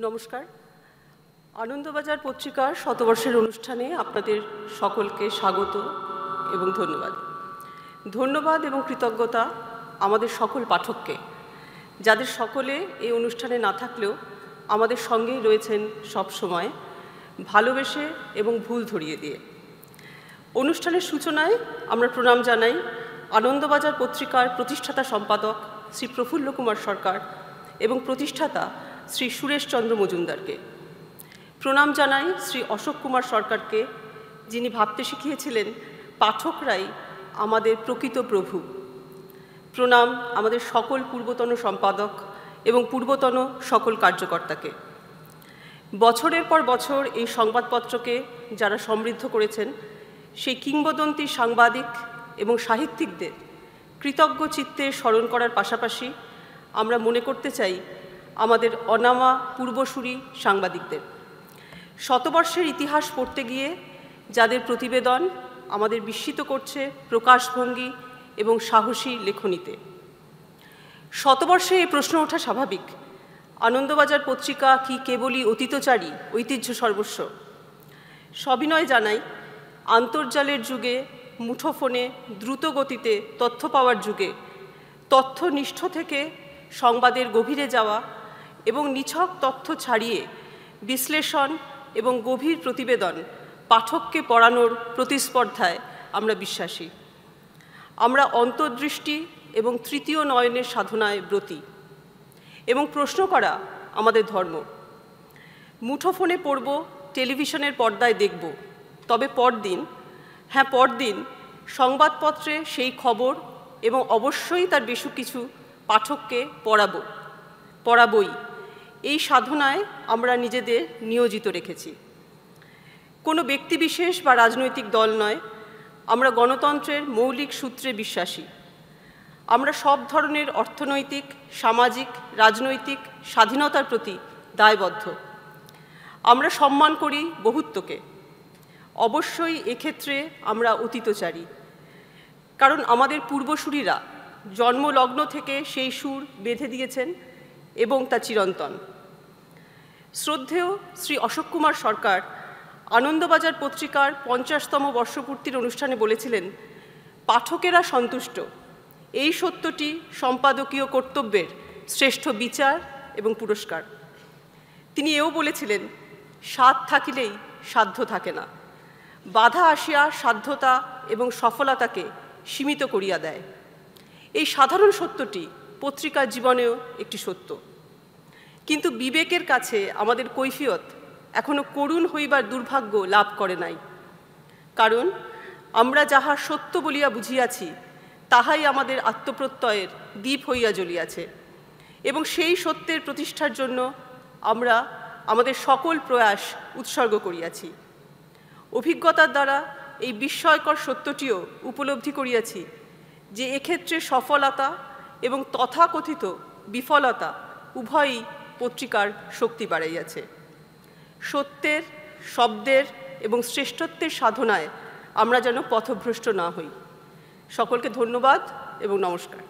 নমস্কার। আনন্দবাজার পত্রিকার শতবর্ষের অনুষ্ঠানে আপনাদের সকলকে স্বাগত এবং ধন্যবাদ। ধন্যবাদ এবং কৃতজ্ঞতা আমাদের সকল পাঠককে, যাদের সকলে এই অনুষ্ঠানে না থাকলেও আমাদের সঙ্গেই রয়েছেন সব সময়, ভালোবেসে এবং ভুল ধরিয়ে দিয়ে। অনুষ্ঠানের সূচনায় আমরা প্রণাম জানাই আনন্দবাজার পত্রিকার প্রতিষ্ঠাতা সম্পাদক শ্রী প্রফুল্ল কুমার সরকার এবং প্রতিষ্ঠাতা শ্রী সুরেশ চন্দ্র মজুমদারকে। প্রণাম জানাই শ্রী অশোক কুমার সরকারকে, যিনি ভাবতে শিখিয়েছিলেন পাঠকরাই আমাদের প্রকৃত প্রভু। প্রণাম আমাদের সকল পূর্বতন সম্পাদক এবং পূর্বতন সকল কার্যকর্তাকে। বছরের পর বছর এই সংবাদপত্রকে যারা সমৃদ্ধ করেছেন, সেই কিংবদন্তি সাংবাদিক এবং সাহিত্যিকদের কৃতজ্ঞ চিত্তে স্মরণ করার পাশাপাশি আমরা মনে করতে চাই আমাদের অনামা পূর্বসূরি সাংবাদিকদের। শতবর্ষের ইতিহাস পড়তে গিয়ে যাদের প্রতিবেদন আমাদের বিস্মিত করছে প্রকাশভঙ্গি এবং সাহসী লেখনীতে। শতবর্ষে এই প্রশ্ন ওঠা স্বাভাবিক, আনন্দবাজার পত্রিকা কি কেবলই অতীতচারী, ঐতিহ্য সর্বস্ব? সবিনয় জানাই, আন্তর্জালের যুগে, মুঠোফোনে দ্রুত গতিতে তথ্য পাওয়ার যুগে তথ্যনিষ্ঠ থেকে সংবাদের গভীরে যাওয়া এবং নিছক তথ্য ছাড়িয়ে বিশ্লেষণ এবং গভীর প্রতিবেদন পাঠককে পড়ানোর প্রতিস্পর্ধায় আমরা বিশ্বাসী। আমরা অন্তর্দৃষ্টি এবং তৃতীয় নয়নের সাধনায় ব্রতী এবং প্রশ্ন করা আমাদের ধর্ম। মুঠোফোনে পড়ব, টেলিভিশনের পর্দায় দেখব, তবে পরদিন সংবাদপত্রে সেই খবর এবং অবশ্যই তার বেশ কিছু পাঠককে পড়াবই। এই সাধনায় আমরা নিজেদের নিয়োজিত রেখেছি। কোনো ব্যক্তিবিশেষ বা রাজনৈতিক দল নয়, আমরা গণতন্ত্রের মৌলিক সূত্রে বিশ্বাসী। আমরা সব ধরনের অর্থনৈতিক, সামাজিক, রাজনৈতিক স্বাধীনতার প্রতি দায়বদ্ধ। আমরা সম্মান করি বহুত্বকে। অবশ্যই এক্ষেত্রে আমরা অতীতচারী, কারণ আমাদের পূর্বসূরীরা জন্মলগ্ন থেকে সেই সুর বেঁধে দিয়েছেন এবং তা চিরন্তন। শ্রদ্ধেয় শ্রী অশোক কুমার সরকার আনন্দবাজার পত্রিকার 50তম বর্ষপূর্তির অনুষ্ঠানে বলেছিলেন, পাঠকেরা সন্তুষ্ট, এই সত্যটি সম্পাদকীয় কর্তব্যের শ্রেষ্ঠ বিচার এবং পুরস্কার। তিনি এও বলেছিলেন, স্বাদ থাকিলেই সাধ্য থাকে না, বাধা আসিয়া সাধ্যতা এবং সফলতাকে সীমিত করিয়া দেয়। এই সাধারণ সত্যটি পত্রিকার জীবনেও একটি সত্য, কিন্তু বিবেকের কাছে আমাদের কৈফিয়ত এখনো করুণ হইবার দুর্ভাগ্য লাভ করে নাই। কারণ আমরা যাহা সত্য বলিয়া বুঝিয়াছি, তাহাই আমাদের আত্মপ্রত্যয়ের দীপ হইয়া জ্বলিয়াছে এবং সেই সত্যের প্রতিষ্ঠার জন্য আমরা আমাদের সকল প্রয়াস উৎসর্গ করিয়াছি। অভিজ্ঞতার দ্বারা এই বিস্ময়কর সত্যটিও উপলব্ধি করিয়াছি যে এক্ষেত্রে সফলতা এবং তথাকথিত বিফলতা উভয়ই পত্রিকার শক্তি বাড়াইয়াছে। সত্যের, শব্দের এবং শ্রেষ্ঠত্বের সাধনায় আমরা যেন পথভ্রষ্ট না হই। সকলকে ধন্যবাদ এবং নমস্কার।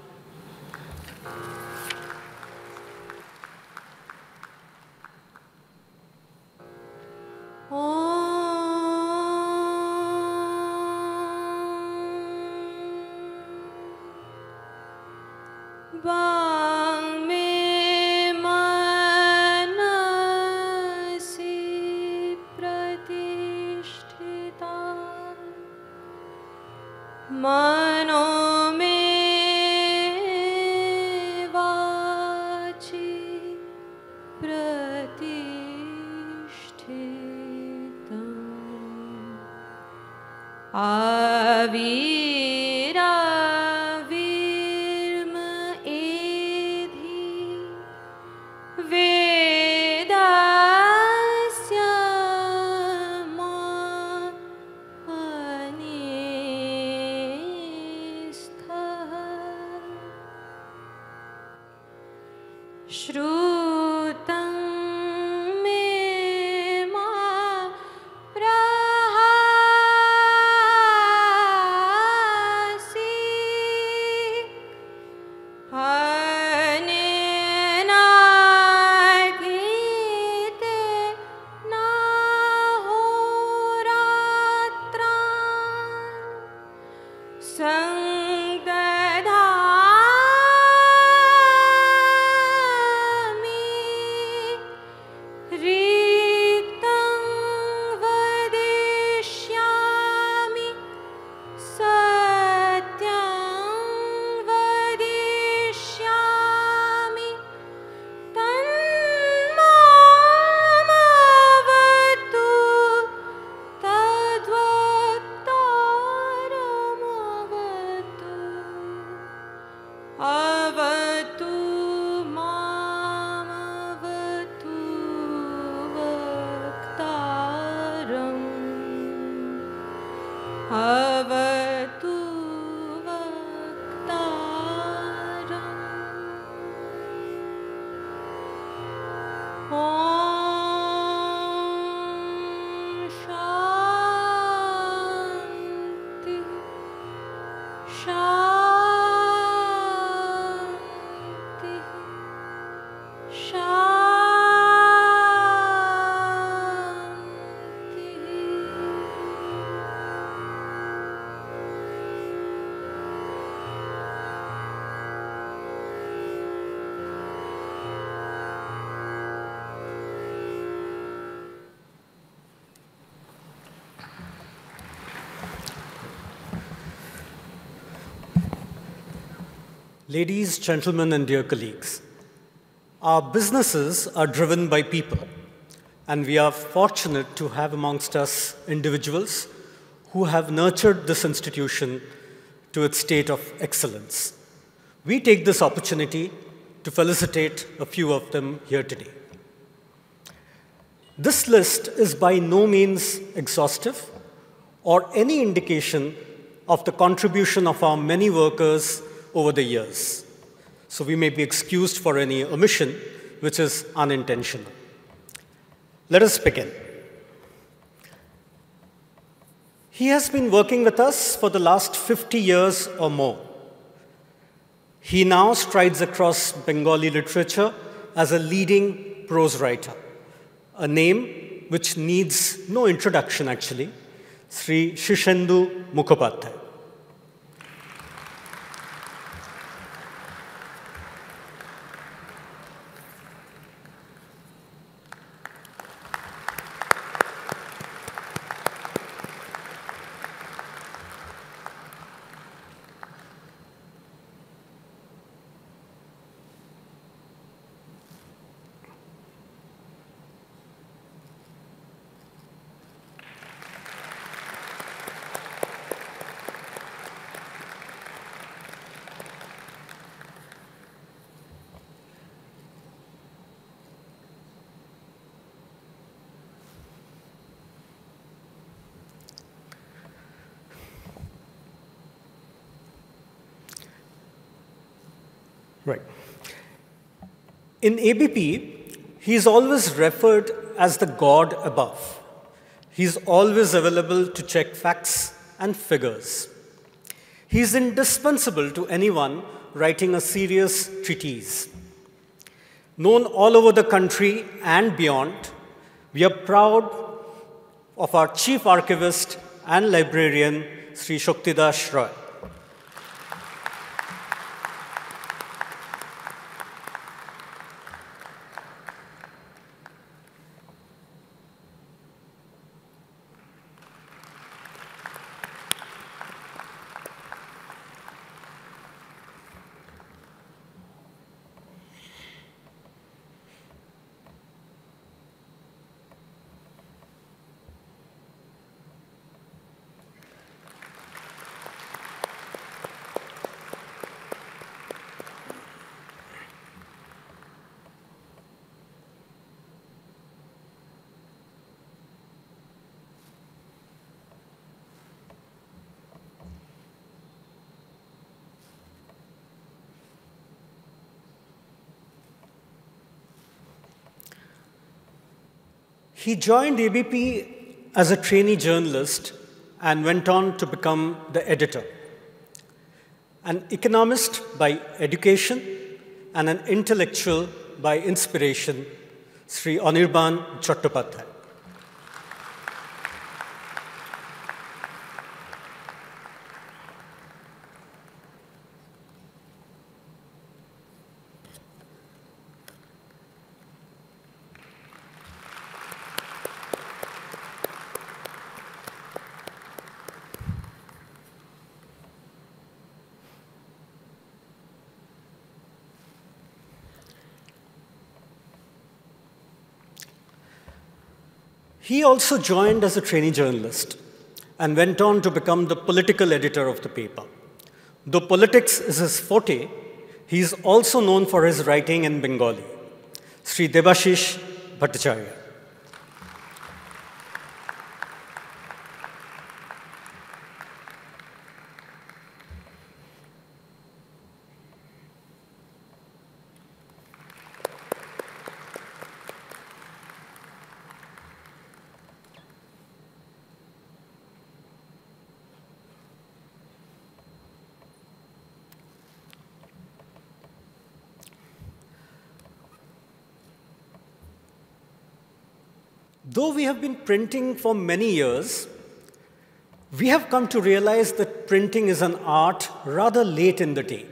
Ladies, gentlemen, and dear colleagues, our businesses are driven by people, and we are fortunate to have amongst us individuals who have nurtured this institution to its state of excellence. We take this opportunity to felicitate a few of them here today. This list is by no means exhaustive or any indication of the contribution of our many workers over the years. So we may be excused for any omission which is unintentional. Let us begin. He has been working with us for the last 50 years or more. He now strides across Bengali literature as a leading prose writer, a name which needs no introduction actually, Sri Shishendu Mukhopadhyay. Right. In ABP, he is always referred as the God above. He is always available to check facts and figures. He is indispensable to anyone writing a serious treatise. Known all over the country and beyond, we are proud of our Chief Archivist and Librarian, Sri Shaktidas Roy. He joined ABP as a trainee journalist and went on to become the editor. An economist by education and an intellectual by inspiration, Sri Anirban Chattopadhyay. He also joined as a trainee journalist and went on to become the political editor of the paper. Though politics is his forte, he is also known for his writing in Bengali. Sri Debashish Bhattacharya. Though we have been printing for many years, we have come to realize that printing is an art rather late in the day.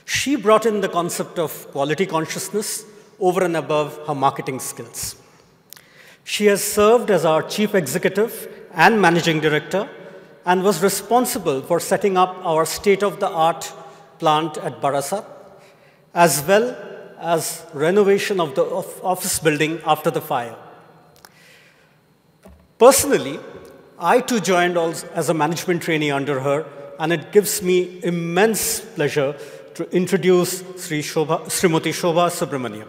She brought in the concept of quality consciousness over and above her marketing skills. She has served as our chief executive and managing director and was responsible for setting up our state-of-the-art plant at Barasat, as well as renovation of the office building after the fire. Personally, I too joined as a management trainee under her, and it gives me immense pleasure to introduce Srimati Shobha Subramaniam.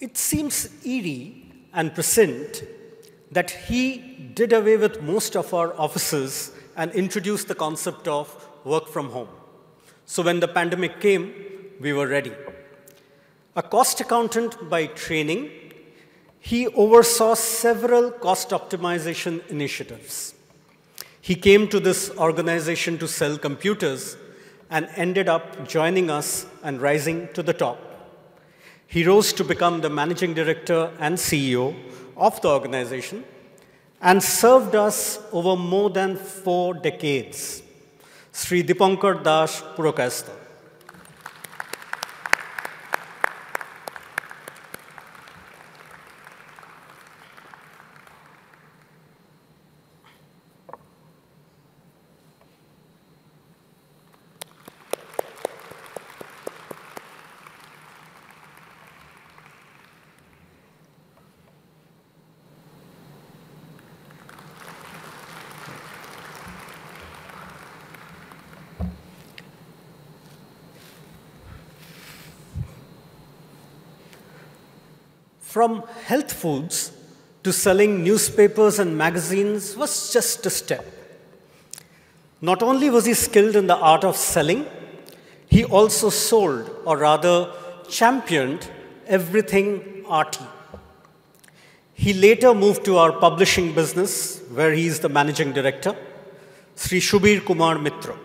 It seems eerie and prescient that he did away with most of our offices and introduced the concept of work from home. So when the pandemic came, we were ready. A cost accountant by training, he oversaw several cost optimization initiatives. He came to this organization to sell computers and ended up joining us and rising to the top. He rose to become the managing director and CEO of the organization and served us over more than 4 decades. Sri Dipankar Das Purokayastha. From health foods to selling newspapers and magazines was just a step. Not only was he skilled in the art of selling, he also sold, or rather championed, everything arty. He later moved to our publishing business, where he is the managing director, Sri Shubir Kumar Mitra.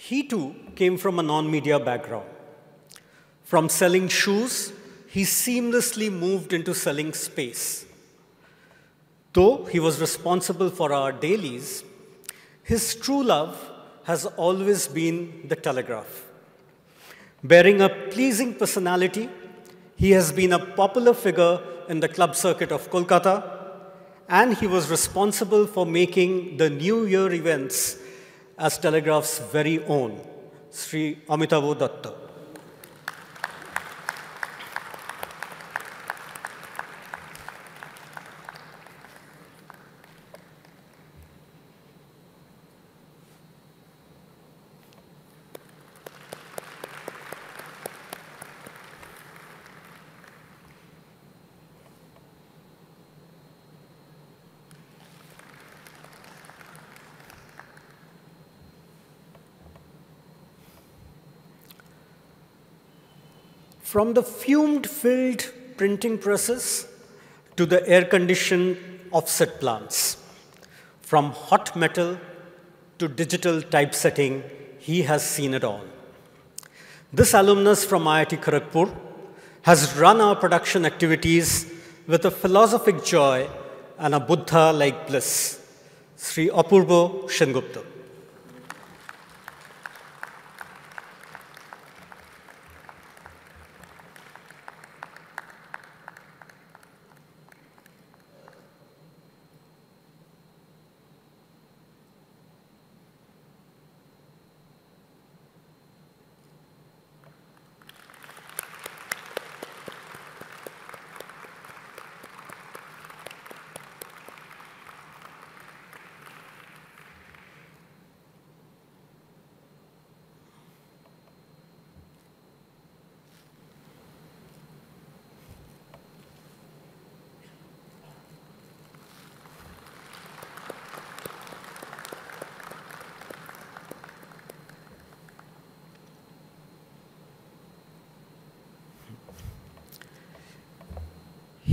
He too came from a non-media background. From selling shoes, he seamlessly moved into selling space. Though he was responsible for our dailies, his true love has always been the telegraph. Bearing a pleasing personality, he has been a popular figure in the club circuit of Kolkata, and he was responsible for making the New Year events as Telegraph's very own, Sri Amitabh Datta. From the fume-filled printing presses to the air-conditioned offset plants, from hot metal to digital typesetting, he has seen it all. This alumnus from IIT Kharagpur has run our production activities with a philosophic joy and a Buddha-like bliss, Sri Apurva Shengupta.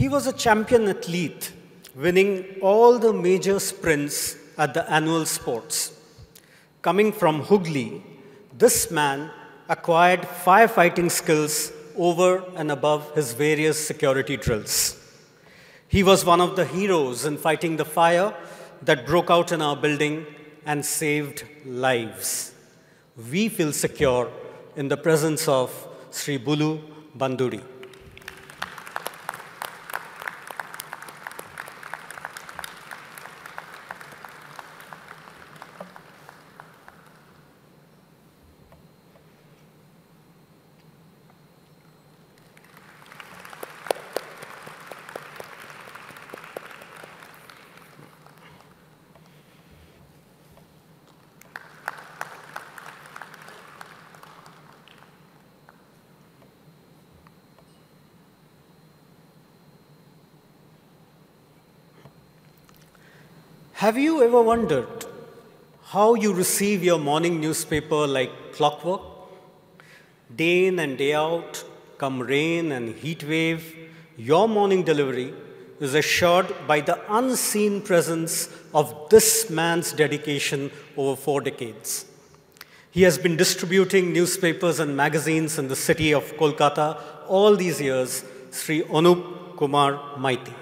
He was a champion athlete, winning all the major sprints at the annual sports. Coming from Hooghly, this man acquired firefighting skills over and above his various security drills. He was one of the heroes in fighting the fire that broke out in our building and saved lives. We feel secure in the presence of Sri Bulu Banduri. Have you ever wondered how you receive your morning newspaper like clockwork? Day in and day out, come rain and heat wave, your morning delivery is assured by the unseen presence of this man's dedication over 4 decades. He has been distributing newspapers and magazines in the city of Kolkata all these years, Sri Anup Kumar Maiti.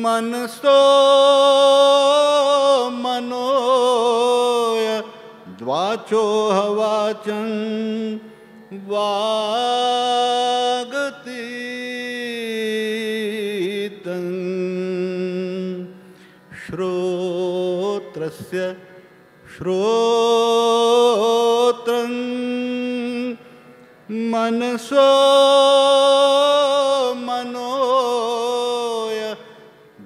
मनसो मनोय द्वाचो हवाचं वागतीतं श्रोत्रस्य श्रोत्रं मनसो मनोय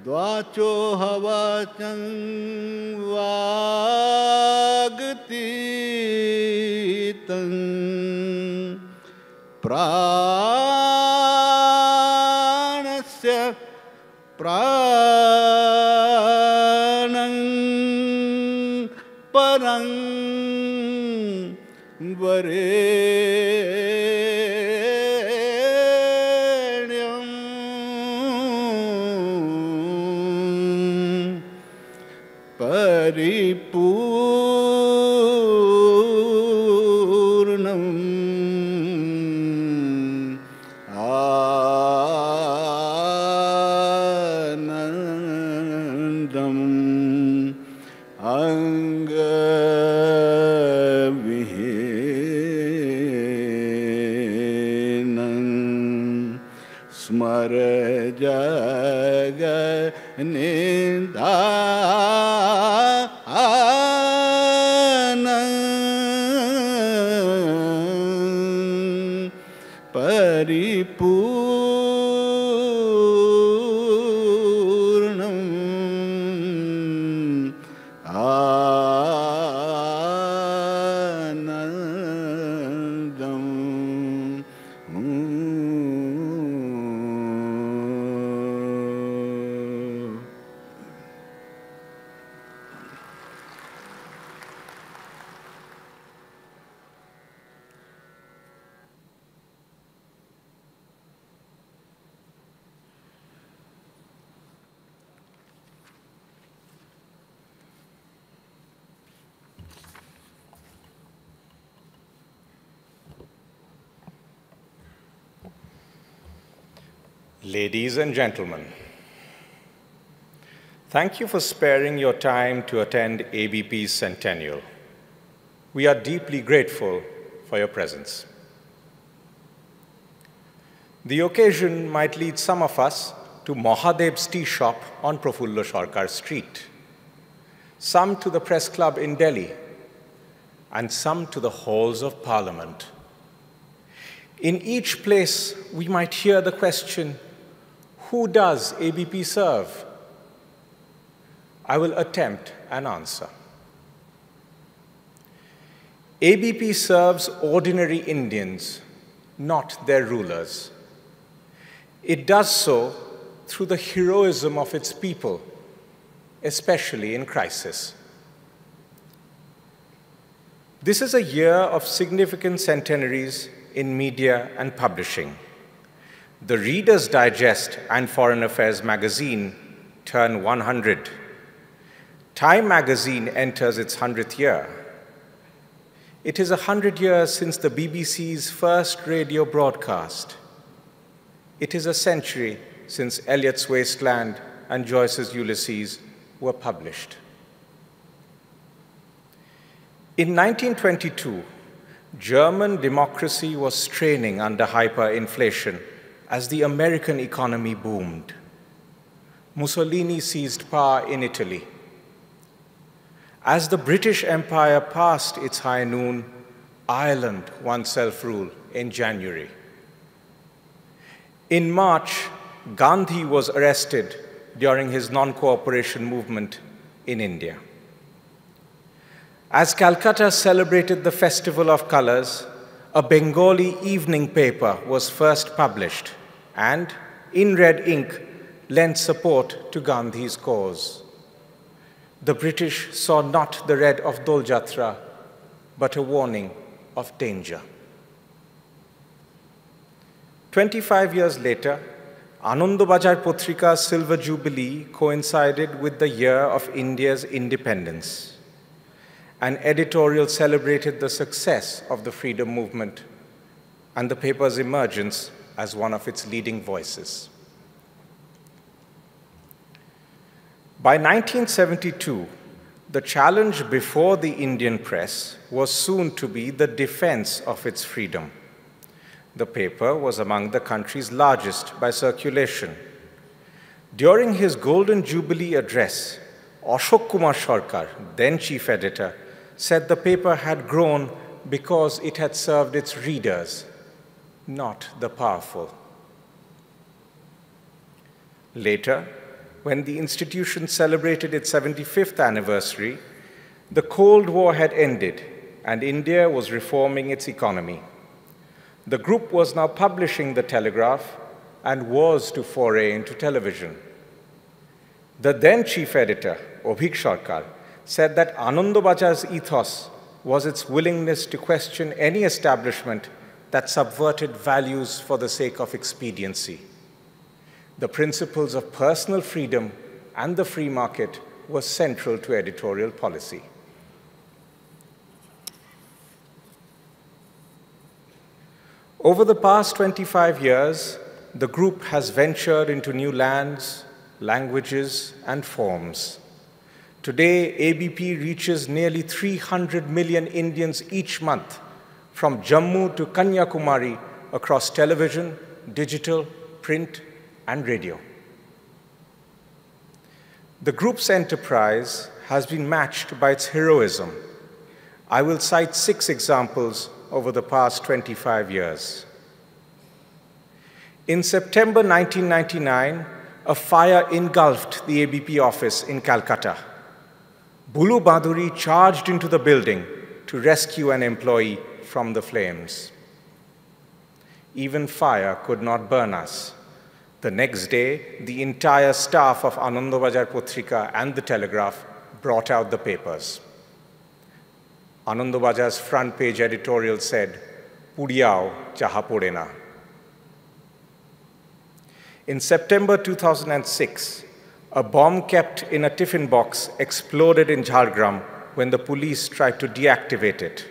द्वाचो हवाचं वागतीतं प्राणस्य प्राणं परं वरेण्यं परिपूर्णम् आनन्दम् अङ्गविहीनं स्मर जगनिधानं परिपूर्णम् आनन्दम् Ladies and gentlemen, thank you for sparing your time to attend ABP's Centennial. We are deeply grateful for your presence. The occasion might lead some of us to Mahadev's tea shop on Prafullo Sarkar Street, some to the press club in Delhi, and some to the halls of Parliament. In each place, we might hear the question, who does ABP serve? I will attempt an answer. ABP serves ordinary Indians, not their rulers. It does so through the heroism of its people, especially in crisis. This is a year of significant centenaries in media and publishing. The Reader's Digest and Foreign Affairs magazine turn 100. Time magazine enters its 100th year. It is 100 years since the BBC's first radio broadcast. It is a century since Eliot's Wasteland and Joyce's Ulysses were published. In 1922, German democracy was straining under hyperinflation as the American economy boomed. Mussolini seized power in Italy. As the British Empire passed its high noon, Ireland won self-rule in January. In March, Gandhi was arrested during his non-cooperation movement in India. As Calcutta celebrated the Festival of Colors, a Bengali evening paper was first published and, in red ink, lent support to Gandhi's cause. The British saw not the red of Dol Jatra, but a warning of danger. 25 years later, Anandabazar Potrika's Silver Jubilee coincided with the year of India's independence. An editorial celebrated the success of the freedom movement and the paper's emergence as one of its leading voices. By 1972, The challenge before the Indian press was soon to be the defense of its freedom. The paper was among the country's largest by circulation. During his Golden Jubilee address, Ashok Kumar Sarkar, then chief editor, said the paper had grown because it had served its readers, not the powerful. Later, when the institution celebrated its 75th anniversary, the Cold War had ended and India was reforming its economy. The group was now publishing The Telegraph and was to foray into television. The then chief editor, Abhik Sarkar, said that Anandabajar's ethos was its willingness to question any establishment that subverted values for the sake of expediency. The principles of personal freedom and the free market were central to editorial policy. Over the past 25 years, the group has ventured into new lands, languages, and forms. Today, ABP reaches nearly 300 million Indians each month, from Jammu to Kanyakumari, across television, digital, print, and radio. The group's enterprise has been matched by its heroism. I will cite 6 examples over the past 25 years. In September 1999, a fire engulfed the ABP office in Calcutta. Bulu Baduri charged into the building to rescue an employee from the flames. Even fire could not burn us. The next day, the entire staff of Anandabajar Potrika and The Telegraph brought out the papers. Anandabajar's front page editorial said, "Puriyao jaha pore na." In September 2006, a bomb kept in a tiffin box exploded in Jhargram when the police tried to deactivate it.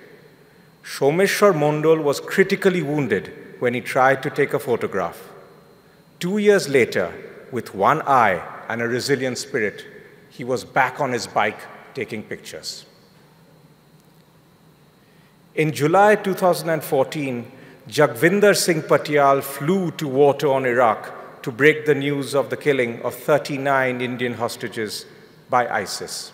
Someshwar Mondol was critically wounded when he tried to take a photograph. 2 years later, with one eye and a resilient spirit, he was back on his bike taking pictures. In July 2014, Jagvinder Singh Patial flew to war-torn Iraq to break the news of the killing of 39 Indian hostages by ISIS.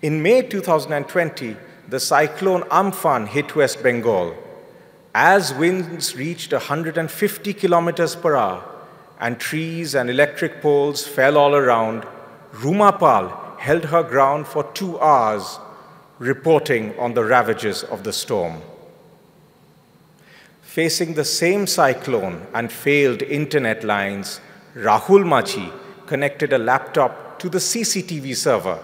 In May 2020, the cyclone Amphan hit West Bengal. As winds reached 150 kilometers per hour and trees and electric poles fell all around, Rumapal held her ground for 2 hours, reporting on the ravages of the storm. Facing the same cyclone and failed internet lines, Rahul Machi connected a laptop to the CCTV server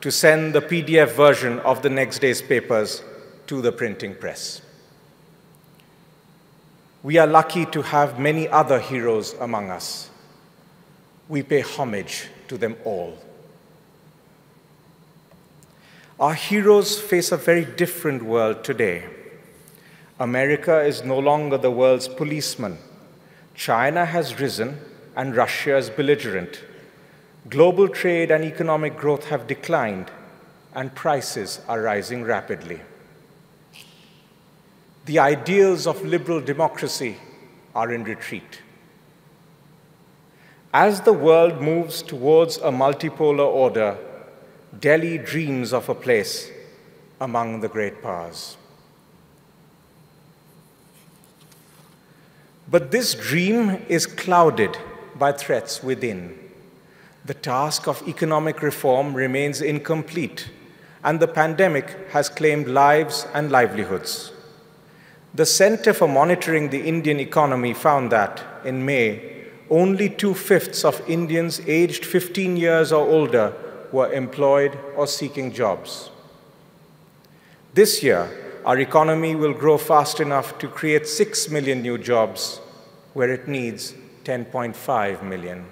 to send the PDF version of the next day's papers to the printing press. We are lucky to have many other heroes among us. We pay homage to them all. Our heroes face a very different world today. America is no longer the world's policeman. China has risen and Russia is belligerent. Global trade and economic growth have declined and prices are rising rapidly. The ideals of liberal democracy are in retreat. As the world moves towards a multipolar order, Delhi dreams of a place among the great powers. But this dream is clouded by threats within. The task of economic reform remains incomplete, and the pandemic has claimed lives and livelihoods. The Center for Monitoring the Indian Economy found that, in May, only 2/5 of Indians aged 15 years or older were employed or seeking jobs. This year, our economy will grow fast enough to create 6 million new jobs, where it needs 10.5 million.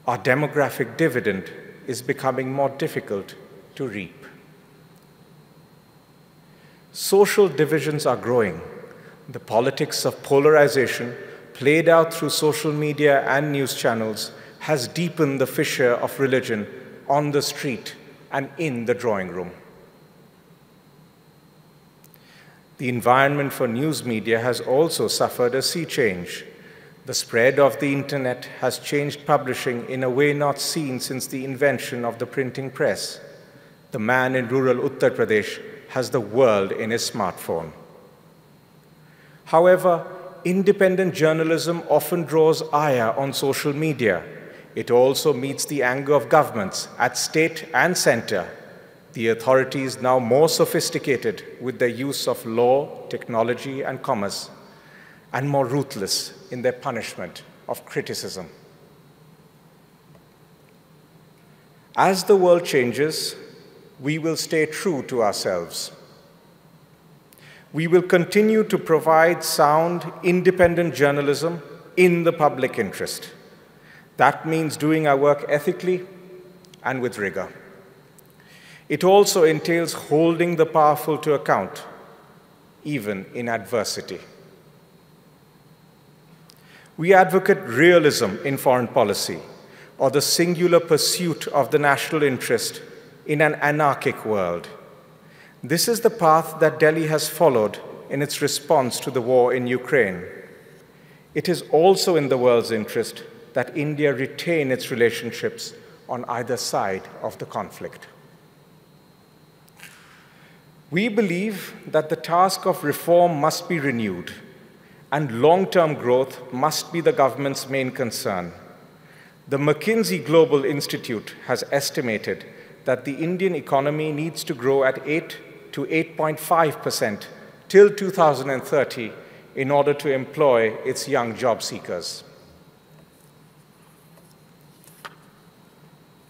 Our demographic dividend is becoming more difficult to reap. Social divisions are growing. The politics of polarization, played out through social media and news channels, has deepened the fissure of religion on the street and in the drawing room. The environment for news media has also suffered a sea change. The spread of the internet has changed publishing in a way not seen since the invention of the printing press. The man in rural Uttar Pradesh has the world in his smartphone. However, independent journalism often draws ire on social media. It also meets the anger of governments at state and center, the authorities now more sophisticated with their use of law, technology, and commerce, and more ruthless in their punishment of criticism. As the world changes, we will stay true to ourselves. We will continue to provide sound, independent journalism in the public interest. That means doing our work ethically and with rigor. It also entails holding the powerful to account, even in adversity. We advocate realism in foreign policy, or the singular pursuit of the national interest in an anarchic world. This is the path that Delhi has followed in its response to the war in Ukraine. It is also in the world's interest that India retain its relationships on either side of the conflict. We believe that the task of reform must be renewed, and long-term growth must be the government's main concern. The McKinsey Global Institute has estimated that the Indian economy needs to grow at 8 to 8.5% till 2030 in order to employ its young job seekers.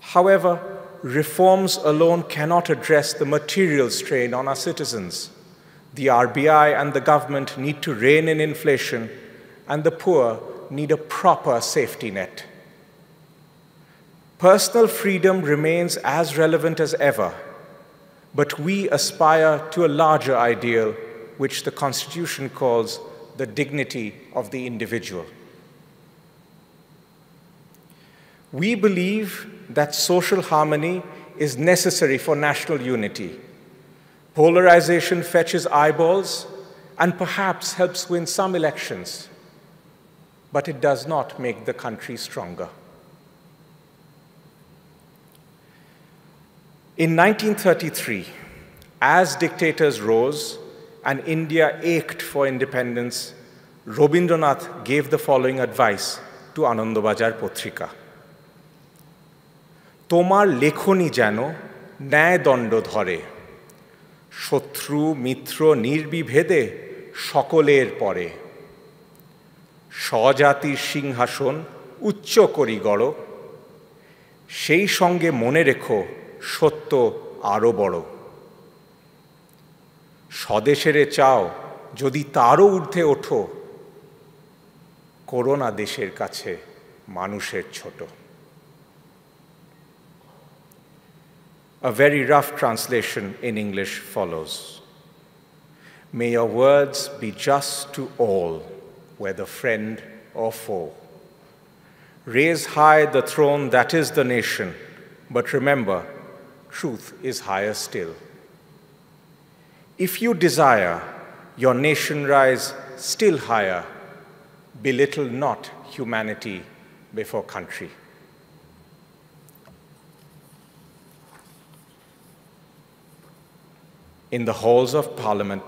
However, reforms alone cannot address the material strain on our citizens. The RBI and the government need to rein in inflation, and the poor need a proper safety net. Personal freedom remains as relevant as ever, but we aspire to a larger ideal, which the Constitution calls the dignity of the individual. We believe that social harmony is necessary for national unity. Polarization fetches eyeballs and perhaps helps win some elections, but it does not make the country stronger. In 1933, as dictators rose and India ached for independence, Rabindranath gave the following advice to Anandabajar Potrika. তোমার লেখনী যেন ন্যায়দণ্ড ধরে, শত্রু মিত্র নির্বিভেদে সকলের পরে, স্বজাতির সিংহাসন উচ্চ করি গড়, সেই সঙ্গে মনে রেখো সত্য আরো বড়। স্বদেশেরে চাও যদি তারও ঊর্ধ্বে ওঠো, করোনা দেশের কাছে মানুষের ছোট। A very rough translation in English follows. May your words be just to all, whether friend or foe. Raise high the throne that is the nation, but remember, truth is higher still. If you desire your nation rise still higher, belittle not humanity before country. In the halls of Parliament,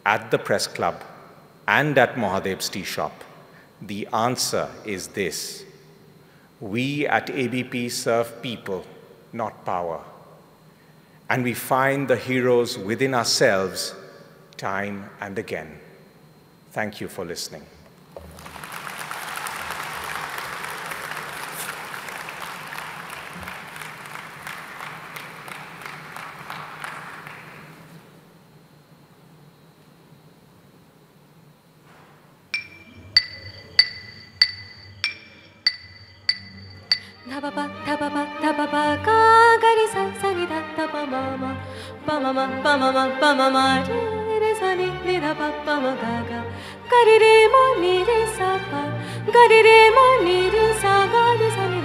at the Press Club, and at Mahadev's tea shop, the answer is this. We at ABP serve people, not power. And we find the heroes within ourselves time and again. Thank you for listening. Gari re ma ni re sa pa, gari re ma ni re sa ga re sa ni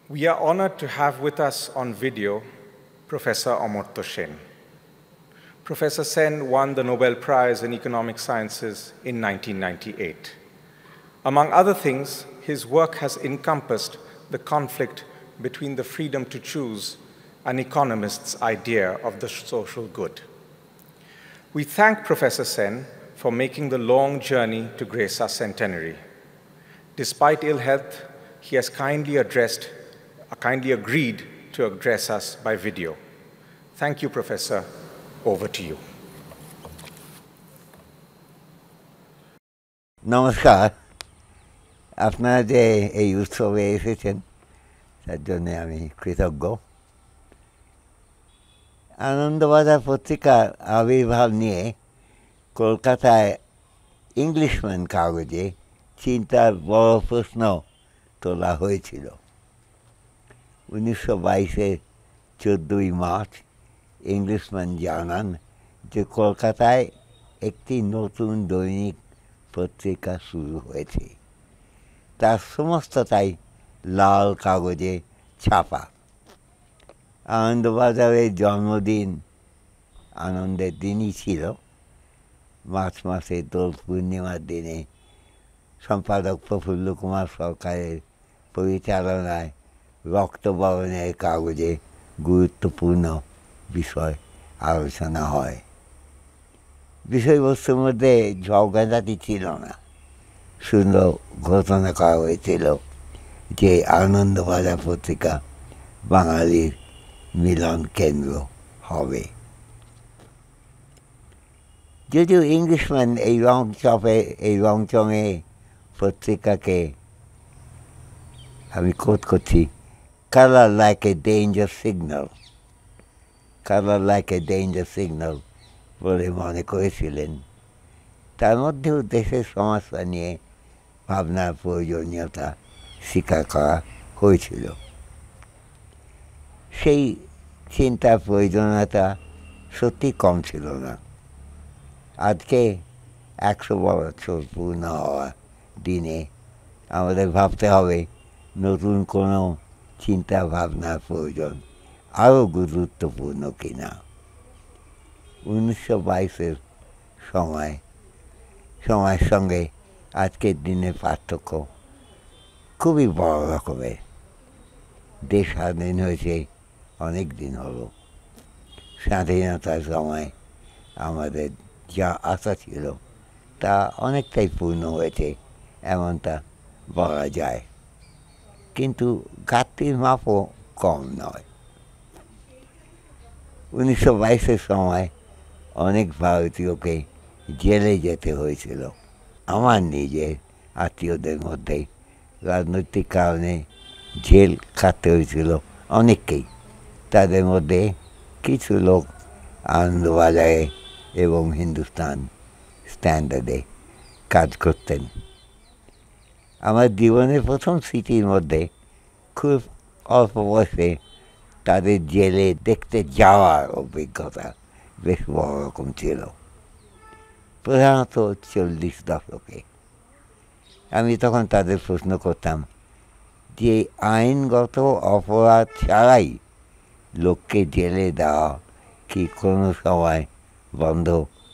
We are honored to have with us on video Professor Amartya Sen. Professor Sen won the Nobel Prize in Economic Sciences in 1998. Among other things, his work has encompassed the conflict between the freedom to choose and economists' idea of the social good. We thank Professor Sen for making the long journey to grace our centenary. Despite ill health, he has kindly agreed to address us by video. Thank you, Professor. Over to you. নমস্কার, আপনারা যে এই উৎসবে এসেছেন তার জন্য আমি কৃতজ্ঞ। আনন্দবাজার পত্রিকার আবির্ভাব নিয়ে কলকাতায় ইংলিশম্যান কাগজে চিন্তার বড় প্রশ্ন তোলা হয়েছিল। 1922-এর 14 মার্চ ইংলিশম্যান জানান যে কলকাতায় একটি নতুন দৈনিক পত্রিকা শুরু হয়েছে। তার সমস্তটাই লাল কাগজে ছাপা। আনন্দবাজারের জন্মদিন আনন্দের দিনই ছিল। মার্চ মাসের দোল পূর্ণিমার দিনে সম্পাদক প্রফুল্ল কুমার সরকারের পরিচালনায় রক্তবরণের কাগজে গুরুত্বপূর্ণ বিষয় আলোচনা হয়। বিষয়বস্তুর মধ্যে ঝগড়াঝাটি ছিল না, সুন্দর ঘোষণা করা হয়েছিল যে আনন্দবাজার পত্রিকা বাঙালির মিলন কেন্দ্র হবে। যদিও ইংলিশম্যান এই রংচঙে পত্রিকাকে আমি কোট করছি, colour like a danger signal, colour like a danger signal বলে মনে করেছিলেন। তার মধ্যেও দেশের সমস্যা নিয়ে ভাবনার প্রয়োজনীয়তা স্বীকার করা হয়েছিল। সেই চিন্তার প্রয়োজনীয়তা সত্যি কম ছিল না। আজকে 100 বছর পূর্ণ হওয়া দিনে আমাদের ভাবতে হবে নতুন কোনো চিন্তা ভাবনার প্রয়োজন আরও গুরুত্বপূর্ণ কিনা। 1922-এর সময়ের সঙ্গে আজকের দিনের পার্থক্য খুবই বড় রকমের। দেশ স্বাধীন হয়েছে অনেক দিন হলো। স্বাধীনতার সময় আমাদের যা আশা ছিল তা অনেকটাই পূর্ণ হয়েছে এমনটা বলা যায়, কিন্তু ঘাটতির মাপও কম নয়। 1922-এর সময় অনেক ভারতীয়কে জেলে যেতে হয়েছিল। আমার নিজের আত্মীয়দের মধ্যে রাজনৈতিক কারণে জেল খাটতে হয়েছিল অনেককেই। তাদের মধ্যে কিছু লোক আনন্দবাজারে এবং হিন্দুস্তান স্ট্যান্ডার্ডে কাজ করতেন। আমার জীবনের প্রথম স্মৃতির মধ্যে খুব অল্প বয়সে তাদের জেলে দেখতে যাওয়ার অভিজ্ঞতা বেশ বড় রকম ছিল, প্রধানত 40 দশকে। আমি তখন তাদের প্রশ্ন করতাম যে আইনগত অপরাধ ছাড়াই লোককে জেলে দেওয়া কি কোনো সময় বন্ধ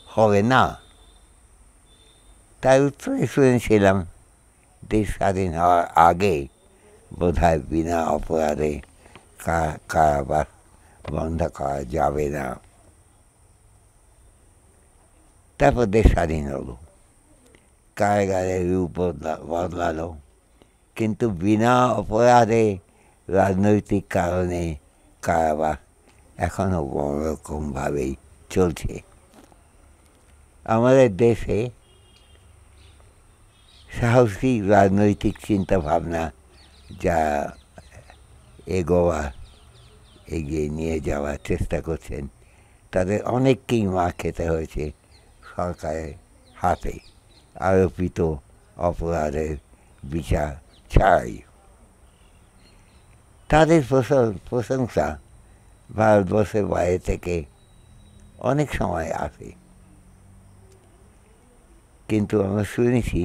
হবে না? তার উত্তরে শুনেছিলাম, দেশ স্বাধীন হওয়ার আগে বোধহয় বিনা অপরাধে কারাবাস বন্ধ করা যাবে না। তারপর দেশ স্বাধীন হলো, কারাগারের রূপ বদলালো, কিন্তু বিনা অপরাধে রাজনৈতিক কারণে কারাবাস এখনও বড় রকমভাবেই চলছে। আমাদের দেশে সাহসী রাজনৈতিক চিন্তাভাবনা যা এগিয়ে নিয়ে যাওয়ার চেষ্টা করছেন, তাদের অনেককেই মার খেতে হয়েছে সরকারের হাতে আরোপিত অপরাধের বিচার ছাড়াই। তাদের প্রশংসা ভারতবর্ষের বাইরে থেকে অনেক সময় আসে, কিন্তু আমরা শুনেছি,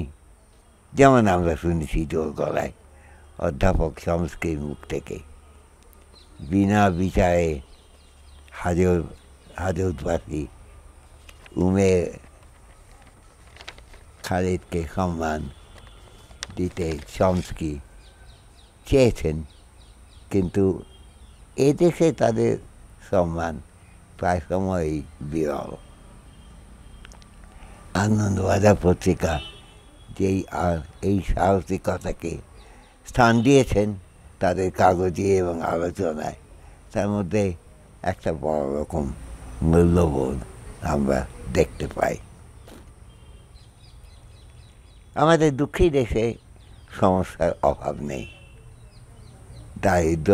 যেমন আমরা শুনেছি জোর গলায় অধ্যাপক চমস্কির মুখ থেকে, বিনা বিচারে হাজতবাসী উমের খালিদকে সম্মান দিতে চমস্কি চেয়েছেন, কিন্তু এদেশে তাদের সম্মান প্রায় সময়ই বিরল। আনন্দবাজার পত্রিকা যেই আর এই সাহসিকতাকে স্থান দিয়েছেন তাদের কাগজে এবং আলোচনায়, তার মধ্যে একটা বড় রকম মূল্যবোধ আমরা দেখতে পাই। আমাদের দুঃখী দেশে সমস্যার অভাব নেই, দারিদ্র,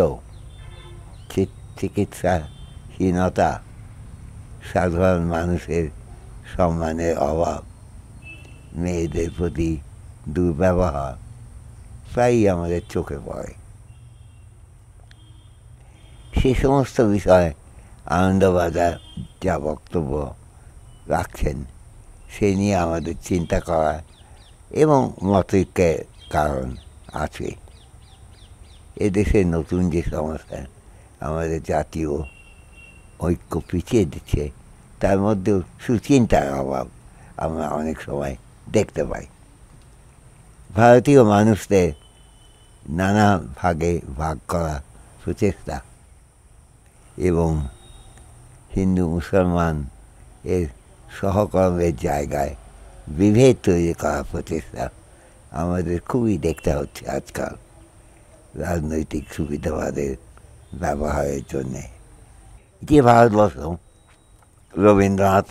চিকিৎসাহীনতা, সাধারণ মানুষের সম্মানের অভাব, মেয়েদের প্রতি দুর্ব্যবহার প্রায়ই আমাদের চোখে পড়ে। সে সমস্ত বিষয়ে আনন্দবাজার যা বক্তব্য রাখছেন সে নিয়ে আমাদের চিন্তা করা এবং মতৈক্যের কারণ আছে। এদেশের নতুন যে সমস্যা আমাদের জাতীয় ঐক্য পিছিয়ে দিচ্ছে, তার মধ্যেও সুচিন্তার অভাব আমরা অনেক সময় দেখতে পাই। ভারতীয় মানুষদের নানা ভাগে ভাগ করা প্রচেষ্টা এবং হিন্দু মুসলমান এর সহকর্মের জায়গায় বিভেদ তৈরি করার প্রচেষ্টা আমাদের খুবই দেখতে হচ্ছে আজকাল রাজনৈতিক সুবিধাবাদের ব্যবহারের জন্যে। যে ভারতবর্ষ রবীন্দ্রনাথ,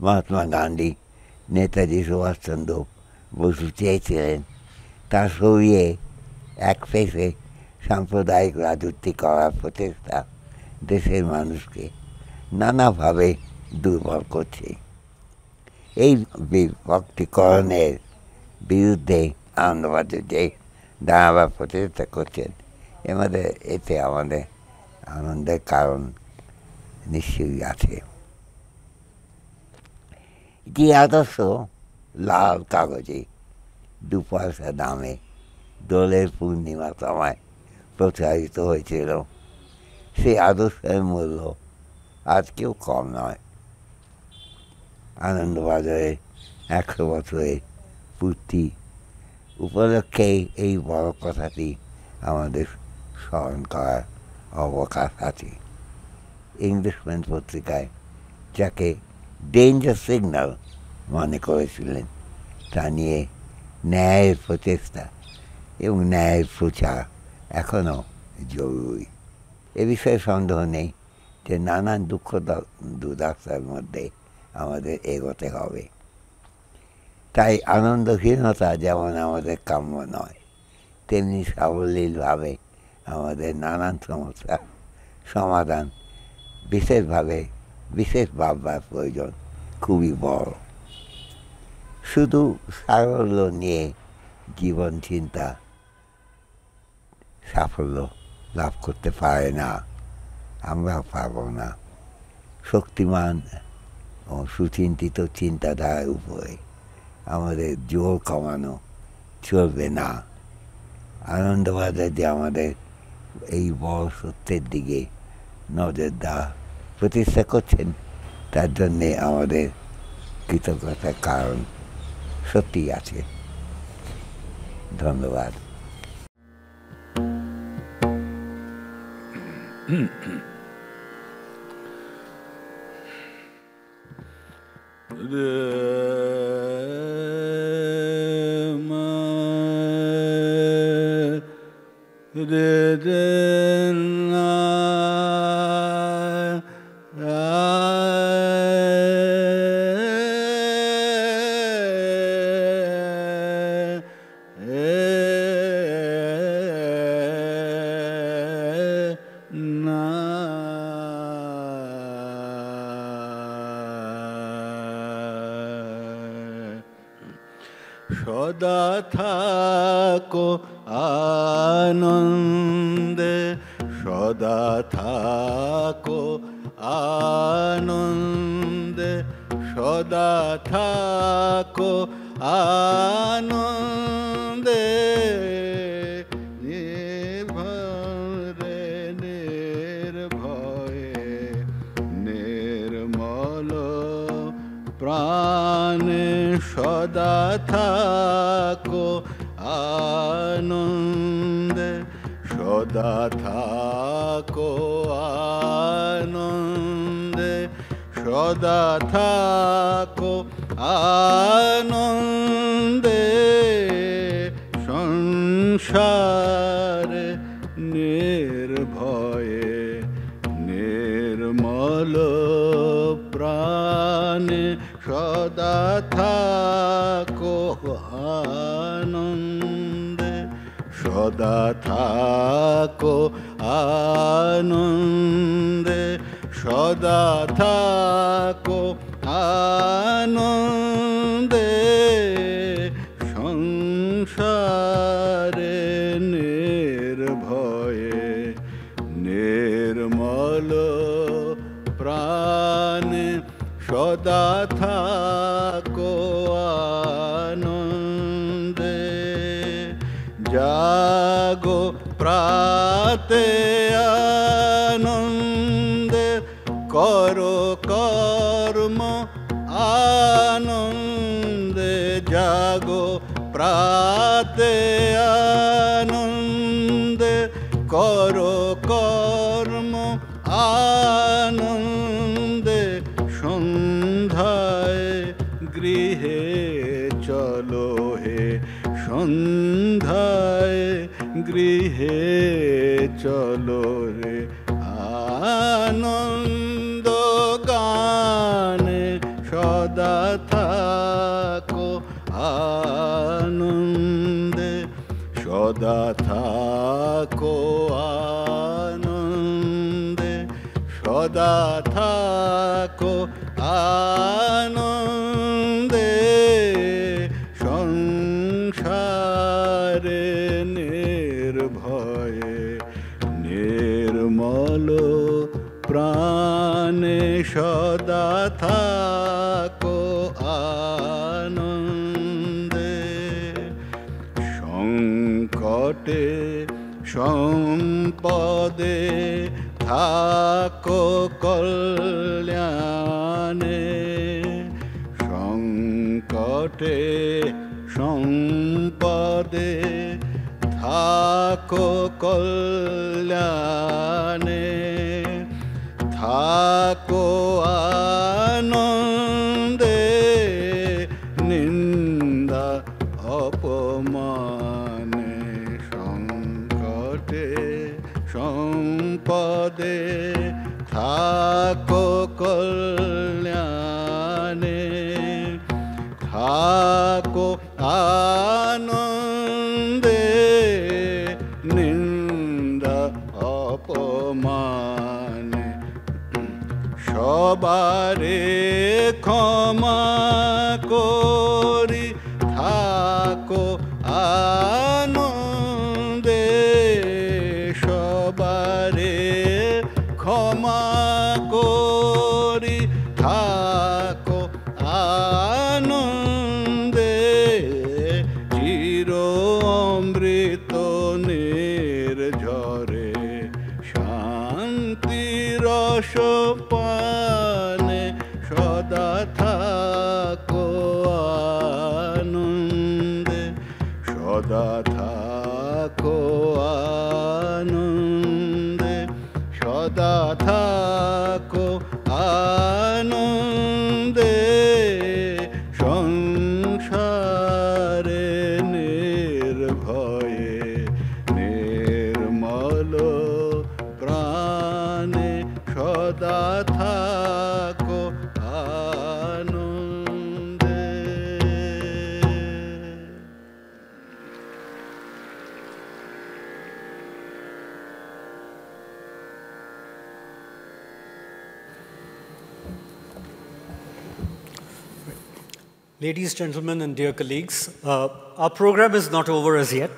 মহাত্মা গান্ধী, নেতাজি সুভাষচন্দ্র বসু চেয়েছিলেন, তা সরিয়ে এক পেশে সাম্প্রদায়িক রাজত্ব করার প্রচেষ্টা দেশের মানুষকে নানাভাবে দুর্বল করছে। এই বিভক্তিকরণের বিরুদ্ধে আনন্দবাজার যে দাঁড়াবার প্রচেষ্টা করছেন, এতে আমাদের আনন্দের কারণ নিশ্চয়ই আছে। যে আদর্শ লাল কাগজে 2 পয়সা দামে দোলের পূর্ণিমা সময় প্রচারিত হয়েছিল, সেই আদর্শের মূল্য আজকেও কম নয়। আনন্দবাজারে 100 বছরের পূর্তি উপলক্ষে এই বড় কথাটি আমাদের স্মরণ করার অবকাশ আছে। ইংলিশম্যান পত্রিকায়, যাকে ডেঞ্জার সিগন্যাল মনে করেছিলেন। তা নিয়ে ন্যায়ের প্রচেষ্টা এবং ন্যায়ের প্রচার এখনও জরুরি। এ বিষয়ে সন্দেহ নেই যে নানান দুঃখ দুর্দশার মধ্যে আমাদের এগোতে হবে। তাই আনন্দহীনতা যেমন আমাদের কাম্য নয়, তেমনি সাবলীলভাবে আমাদের নানান সমস্যার সমাধান বিশেষ ভাববার প্রয়োজন খুবই বড়। শুধু সারল্য নিয়ে জীবন চিন্তা সাফল্য লাভ করতে পারে না, আমরাও পারব না। শক্তিমান ও সুচিন্তিত চিন্তাধারার উপরে আমাদের জোর কমানো চলবে না। আনন্দবাজার যে আমাদের এই বড় সত্যের দিকে নজর দেওয়া প্রতিষ্ঠা করছেন, তার জন্যে আমাদের কৃতজ্ঞতার কারণ সত্যিই আছে। ধন্যবাদ। সদা থাকো আনন্দে, সদা থাকো আনন্দে, সদা থাকো আনন্দে, নির্ভরে নির্ভয়ে নির্মল প্রাণে সদা থাকো আনন্দে, সদা থাকো আনন্দে, সদা থাকো আনন্দে, সংসারে নির্ভয়ে নির্মল প্রাণে সদা থাকো আনন্দে, সদা থাকো আনন্দে, সদা থাকো আনন্দে, সংসারে নির্ভয়ে নির্মল প্রাণে সদা থাকো আনন্দে। জাগো প্রাতে আনন্দে, করো কর্ম আনন্দে, জাগো প্রাতে আনন্দে, করো কর্ম আনন্দে, সন্ধ্যায় গৃহে চলো হে, সন্ধ্যায় গৃহে চলো রে, আনন্দ গানে সদা থাকো আনন্দে, সদা থাকো আনন্দে, সদা থাকো আনন্দে, সংসারে নির্ভয়ে নির্মল প্রাণে সদা থাকো আনন্দে। সংকটে সম্পদে থাকো কল্যাণে, সংকটে সম্পদে থাকো কল্যাণে, থাকো আনন্দে নিন্দা অপমানে সংকটে সম্পদে থাকো কল্যাণে থাকো আনন্দে নিন্দা অপমানে সবারে ক্ষমা করি থাকো আনন্দে সবারে ক্ষমা করি থাকো আনন্দে চির অমৃত নির্ঝরে শান্তি রস পানে সদা থাকো আনন্দে সদা থাকো আনন্দে সদা থাকো আনন্দে সংসারে নির্ভয়ে নির্মল প্রাণে সদা থাকো আনন্দে। Ladies, gentlemen, and dear colleagues, our program is not over as yet.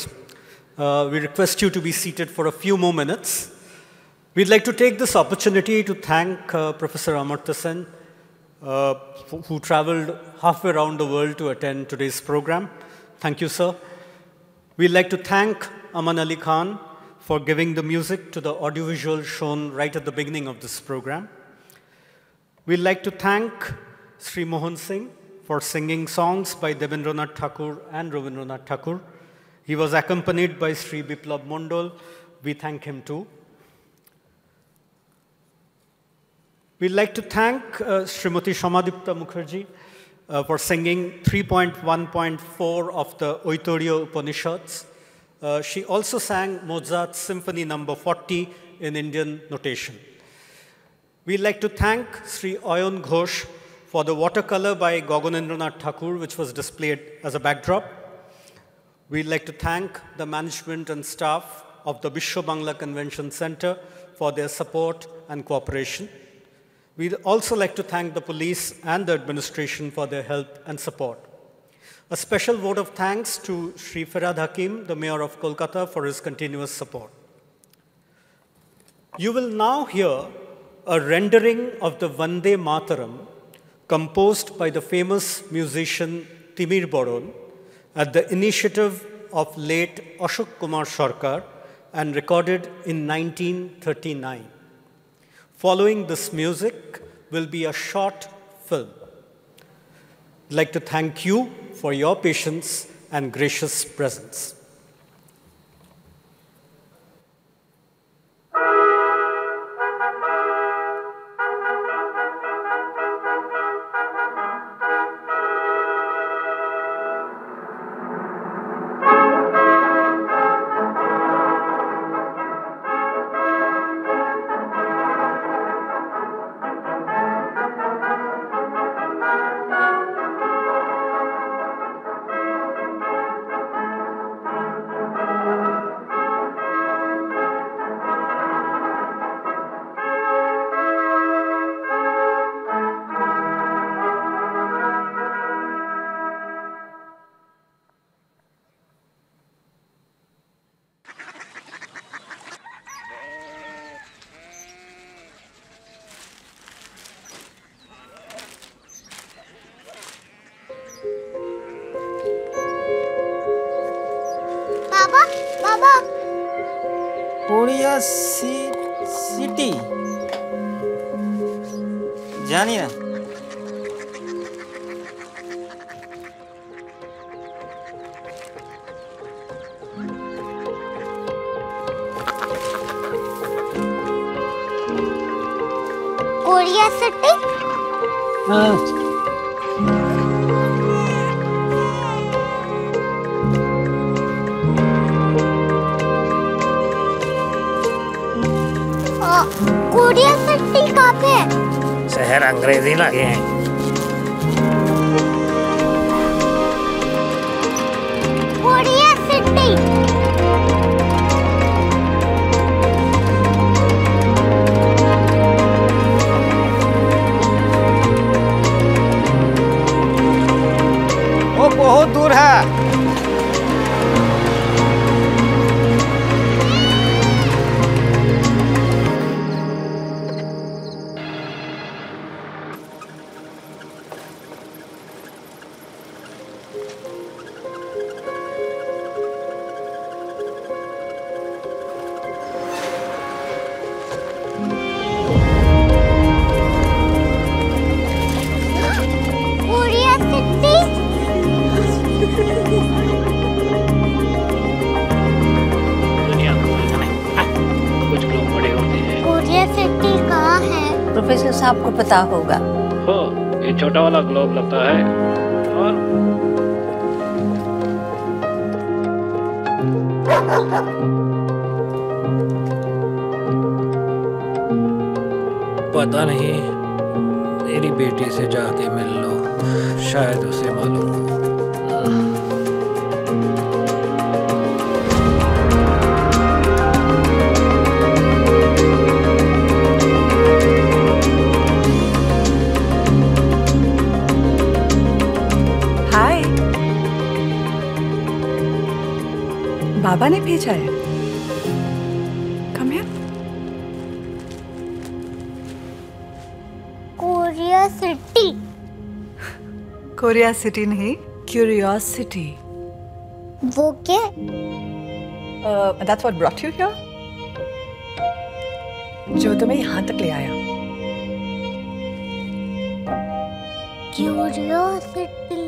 We request you to be seated for a few more minutes. We'd like to take this opportunity to thank Professor Amartya Sen, who traveled halfway around the world to attend today's program. Thank you, sir. We'd like to thank Aman Ali Khan for giving the music to the audiovisual shown right at the beginning of this program. We'd like to thank Sri Mohan Singh for singing songs by Debendranath Thakur and Rabindranath Thakur. He was accompanied by Sri Biplab Mondal. We thank him too. We'd like to thank Srimati Shamadipta Mukherjee for singing 3.1.4 of the Oitorio Upanishads. She also sang Mozart's Symphony No. 40 in Indian notation. We'd like to thank Sri Ayon Ghosh for the watercolor by Gaganendranath Thakur, which was displayed as a backdrop. We'd like to thank the management and staff of the Vishwa Bangla Convention Center for their support and cooperation. We'd also like to thank the police and the administration for their help and support. A special vote of thanks to Sri Farhad Hakim, the Mayor of Kolkata, for his continuous support. You will now hear a rendering of the Vande Mataram composed by the famous musician Timir Boron at the initiative of late Ashok Kumar Sarkar and recorded in 1939. Following this music will be a short film. I'd like to thank you for your patience and gracious presence. Korea city জানি না। Curiosity? Curiosity कहाँ पे है? शहर अंग्रेजी लगे हैं। Curiosity. वो बहुत दूर है। प्रोफेसर साहब को पता होगा। हो, ये छोटा वाला ग्लोब लगता है। और पता नहीं, मेरी बेटी से जाके मिल लो, शायद उसे मालूम हो। बाबा ने भेजा है। Come here. Curiosity. Curiosity नहीं, curiosity. वो क्या? That's what brought you here. जो तुम्हें यहाँ तक ले आया। Curiosity.